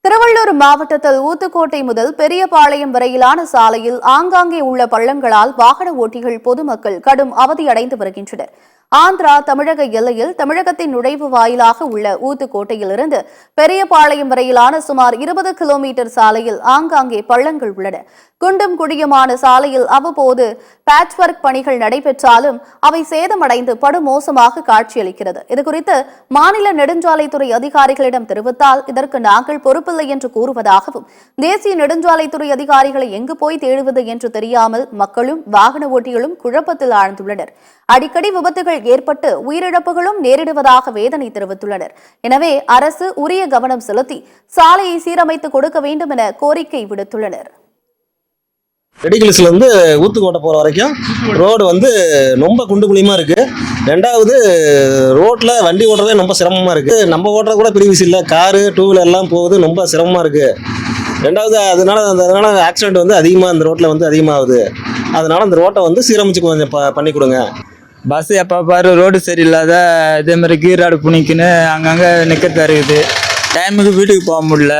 திருவள்ளூர் மாவட்டத்தில் ஊத்துக்கோட்டை முதல் பெரியபாளையம் வரையிலான சாலையில் ஆங்காங்கே உள்ள பள்ளங்களால் வாகன ஓட்டிகள் பொதுமக்கள் கடும் அவதியடைந்து வருகின்றனர். ஆந்திரா தமிழக எல்லையில் தமிழகத்தின் நுழைவு வாயிலாக உள்ள ஊத்துக்கோட்டையிலிருந்து பெரியபாளையம் வரையிலான சுமார் 20 கிலோமீட்டர் சாலையில் ஆங்காங்கே பள்ளங்கள் உள்ளன. குண்டும் குழியுமான சாலையில் அவ்வப்போது பேட்ச்வொர்க் பணிகள் நடைபெற்றாலும் அவை சேதமடைந்து படுமோசமாக காட்சியளிக்கிறது. இதுகுறித்து மாநில நெடுஞ்சாலைத்துறை அதிகாரிகளிடம் தெரிவித்தால் இதற்கு நாங்கள் பொறுப்பில்லை என்று கூறுவதாகவும், தேசிய நெடுஞ்சாலைத்துறை அதிகாரிகளை எங்கு போய் தேடுவது என்று தெரியாமல் மக்களும் வாகன ஓட்டிகளும் குழப்பத்தில் ஆழ்ந்துள்ளனர். அடிக்கடி விபத்துகள் ஏற்பட்டு உயிரிழப்புகளும் நேரிடுவதாக வேதனை தெரிவித்துள்ளனர். எனவே அரசு உரிய கவனம் செலுத்தி சாலையை சீரமைத்து கொடுக்க வேண்டும் என கோரிக்கை விடுத்துள்ளனர். ரெடிகிள்ஸ்ல இருந்து ஊத்துக்கோட்டை போற வரைக்கும் ரோடு ரொம்ப குண்டு குழியுமா இருக்கு. ரெண்டாவது ரோட்ல வண்டி ஓட்டுறதே ரொம்ப சிரமமா இருக்கு. நம்ம ஓட்டுற கூட பெரிய விஷயம் இல்லை, காரு டூ வீலர் எல்லாம் போகுது, ரொம்ப சிரமமா இருக்கு. ரெண்டாவது அதனால ஆக்சிடென்ட் அதிகமாக இந்த ரோட்ல அதிகமாகுது. அதனால அந்த ரோட்டை சீரமைச்சு கொஞ்சம் பண்ணி கொடுங்க. பஸ் எப்போ பாரு ரோடு சரியில்லாத இதே மாதிரி கீராடு புனிக்குன்னு அங்கங்கே நிற்கிறதா இருக்குது. டைமுக்கு வீட்டுக்கு போக முடியல.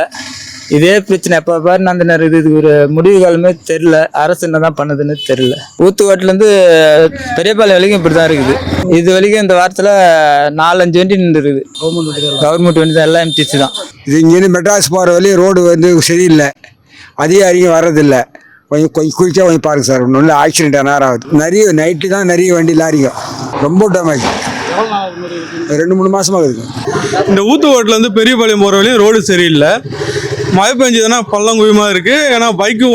இதே பிரச்சனை எப்போ பாரு நடந்துன்னு இருக்குது. இதுக்கு ஒரு முடிவு காலமே தெரில. அரசு என்ன தான் பண்ணுதுன்னு தெரில. ஊத்துக்கோட்டிலேருந்து பெரியபாளையம் வரைக்கும் இப்படி தான் இருக்குது. இது வரைக்கும் இந்த வாரத்தில் 4-5 வண்டி நின்று இருக்குது. கவர்மெண்ட் வண்டி தான், எல்லாம் எம்டிசி தான். இது இங்கேருந்து மெட்ராஸ் போகிற வழியும் ரோடு சரியில்லை, அதிகாரிங்க வர்றதில்லை. கொஞ்சம் குயிக்காக கொஞ்சம் பாருங்க சார். ஒன்றும் ஆக்சிடென்ட் நேரம் ஆகுது. நைட்டு தான் நிறைய வண்டி லாரிங்க ரொம்ப டேமேஜ். 2-3 மாசமாக இருக்குது. இந்த ஊத்துக்கோட்டிலேருந்து பெரியபாளையம் போகிற வழியும் ரோடு சரியில்லை. மழை பெஞ்சதுன்னா பள்ளங்குழியுமா இருக்குது. ஏன்னா பைக்கு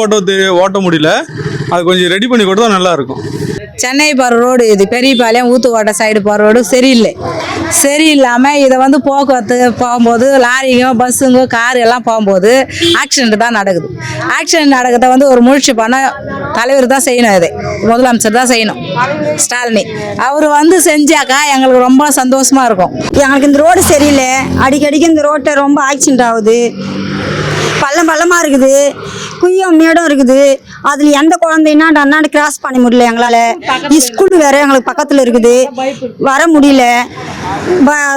ஓட்ட முடியல. அது கொஞ்சம் ரெடி பண்ணி கொடுத்தா நல்லாயிருக்கும். சென்னை போகிற ரோடு இது பெரியபாளையம் ஊத்துக்கோட்டை சைடு போகிற ரோடு சரியில்லாமல் இதை போக்குவரத்து போகும்போது லாரிங்க பஸ்ஸுங்க கார் எல்லாம் போகும்போது ஆக்சிடென்ட் தான் நடக்குது. ஆக்சிடென்ட் நடக்கிறத ஒரு முயற்சி பண்ண தலைவர் தான் செய்யணும். இது முதலமைச்சர் தான் செய்யணும், ஸ்டாலினி. அவர் செஞ்சாக்கா எங்களுக்கு ரொம்ப சந்தோஷமாக இருக்கும். எங்களுக்கு இந்த ரோடு சரியில்லை. அடிக்கடிக்கு இந்த ரோட்டை ரொம்ப ஆக்சிடென்ட் ஆகுது. பள்ளமாக இருக்குது, குய்யம் மேடம் இருக்குது. அதில் எந்த குழந்தைன்னா அண்ணாடி கிராஸ் பண்ண முடியல. எங்களால் ஸ்கூல் வேறு எங்களுக்கு பக்கத்தில் இருக்குது, வர முடியல.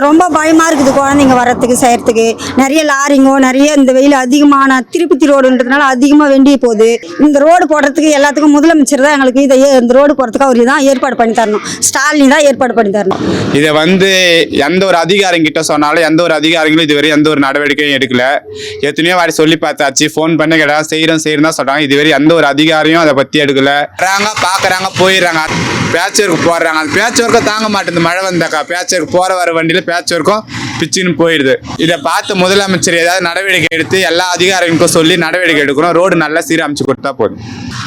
ரொம்ப பயமாக இருக்குது குழந்தைங்க வர்றதுக்கு செய்கிறதுக்கு. நிறைய லாரிங்கோ நிறைய இந்த வெயில் அதிகமான திருப்பதி ரோடுன்றதுனால அதிகமாக வேண்டிய போகுது. இந்த ரோடு போடுறதுக்கு எல்லாத்துக்கும் முதலமைச்சர் தான் எங்களுக்கு இந்த ரோடு போடுறதுக்கு அவர் தான் ஏற்பாடு பண்ணி தரணும். ஸ்டாலின் தான் ஏற்பாடு பண்ணி தரணும். இதை எந்த ஒரு அதிகாரிகிட்ட சொன்னாலும் எந்த ஒரு அதிகாரிகளும் இதுவரை எந்த ஒரு நடவடிக்கையும் எடுக்கல. எத்தனையோ வாடி சொல்லி பார்த்தாச்சு, ஃபோன் பண்ண கேட்டா செய்கிறோம் தான் சொல்கிறாங்க. இதுவரை எந்த ஒரு அதிகாரியும் அதை பற்றி எடுக்கல. பார்க்குறாங்க போயிடுறாங்க, பேட்ச் ஒர்க் போடுறாங்க. அந்த பேட்ச் ஒர்க்கை தாங்க மாட்டேங்குது. மழை வந்தாக்கா பேட்ச் ஒர்க் போகிற வர வண்டியில் பேட்ச் ஒர்க்கும் பிச்சுன்னு போயிடுது. இதை பார்த்து முதலமைச்சர் ஏதாவது நடவடிக்கை எடுத்து எல்லா அதிகாரிகளுக்கும் சொல்லி நடவடிக்கை எடுக்கணும். ரோடு நல்லா சீரமைச்சு கொடுத்தா போதும்.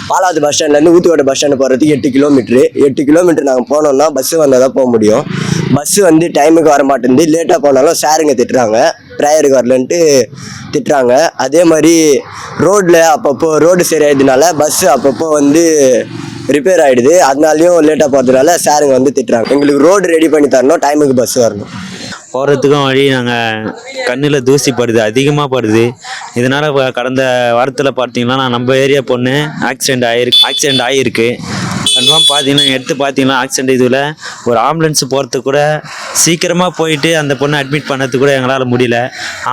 பாலாவது பஸ் ஸ்டாண்ட்லேருந்து ஊத்துக்கோட்டை பஸ் ஸ்டாண்டு போகிறதுக்கு 8 கிலோமீட்டர் நாங்கள் போனோம்னா பஸ்ஸு வந்தால் தான் போக முடியும். பஸ்ஸு டைமுக்கு வர மாட்டேங்குது. லேட்டாக போனாலும் சாருங்க திட்டுறாங்க, ப்ரேயருக்கு வரலன்ட்டு திட்டுறாங்க. அதே மாதிரி ரோட்டில் அப்பப்போ ரோடு சரியாயிடுதுனால பஸ்ஸு அப்பப்போ ரிப்பேர் ஆகிடுது. அதனாலையும் லேட்டாக போகிறதுனால சாருங்க திட்டுறாங்க. எங்களுக்கு ரோடு ரெடி பண்ணி தரணும், டைமுக்கு பஸ் வரணும். போகிறதுக்கும் வழி நாங்கள் கண்ணில் தூசி படுது, அதிகமாக படுது. இதனால் கடந்த வாரத்தில் பார்த்தீங்கன்னா நம்ம ஏரியா பொண்ணு ஆக்சிடெண்ட் ஆகிருக்கு. கன்ஃபார்ம் பார்த்தீங்கன்னா ஆக்சிடெண்ட் இதில் ஒரு ஆம்புலன்ஸ் போகிறதுக்கு கூட சீக்கிரமாக போயிட்டு அந்த பொண்ணை அட்மிட் பண்ணதுக்கு கூட எங்களால் முடியல.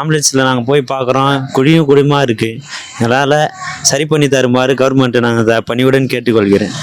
ஆம்புலன்ஸில் நாங்கள் போய் பார்க்குறோம், குழியுமாக இருக்குது. எங்களால் சரி பண்ணி தருமாறு கவர்மெண்ட்டை நாங்கள் பணிவுடன் கேட்டுக்கொள்கிறேன்.